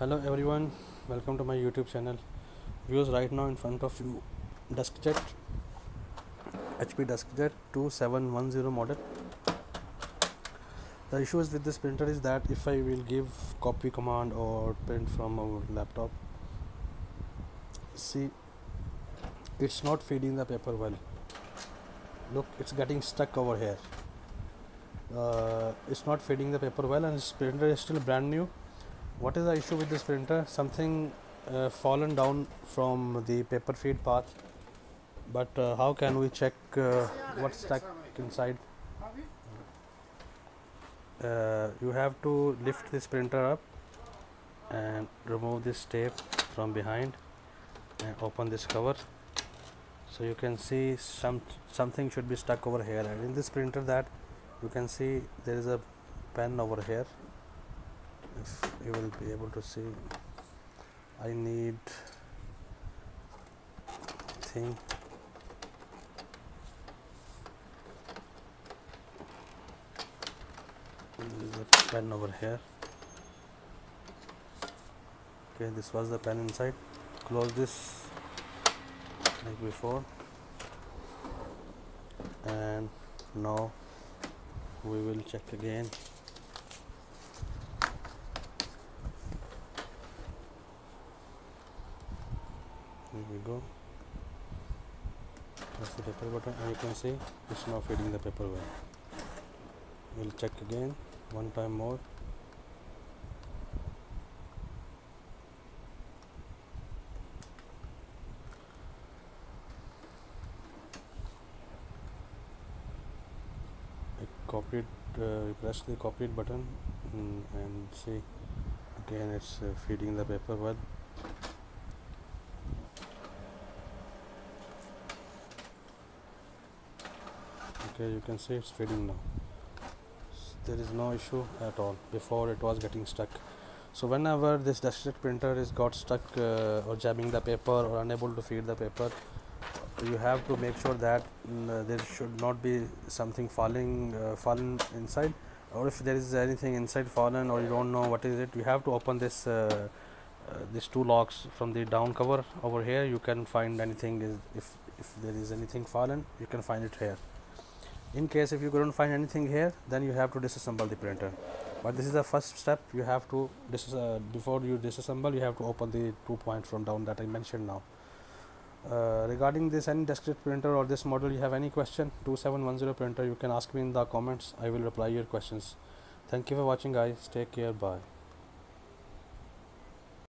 Hello everyone, welcome to my YouTube channel. Viewers, right now in front of you DeskJet HP DeskJet 2710 model. The issue is with this printer is that if I will give copy command or print from our laptop, see, it's not feeding the paper well. Look, it's getting stuck over here. It's not feeding the paper well, and this printer is still brand new. What is the issue with this printer? Something fallen down from the paper feed path, but how can we check what's stuck inside? You have to lift this printer up and remove this tape from behind and open this cover, so you can see something should be stuck over here. And in this printer, that you can see there is a pen over here. If you will be able to see, I need thing. There is a pen over here. Okay, this was the pen inside. Close this like before, and now we will check again. Here we go. Press the paper button and you can see it's now feeding the paper well. We'll check again one time more. Press the copy it button and see again it's feeding the paper well. Okay, you can see it's feeding now. There is no issue at all. Before it was getting stuck. So whenever this DeskJet printer is got stuck or jamming the paper or unable to feed the paper, you have to make sure that there should not be something fallen inside, or if there is anything inside fallen or you don't know what is it, you have to open this these two locks from the down cover over here. You can find anything. If there is anything fallen, you can find it here. In case if you couldn't find anything here, then you have to disassemble the printer. But this is the first step. You have to before you disassemble, you have to open the 2 points from down that I mentioned now. Regarding this any DeskJet printer or this model, you have any question, 2710 printer, you can ask me in the comments. I will reply your questions. Thank you for watching guys. Take care. Bye.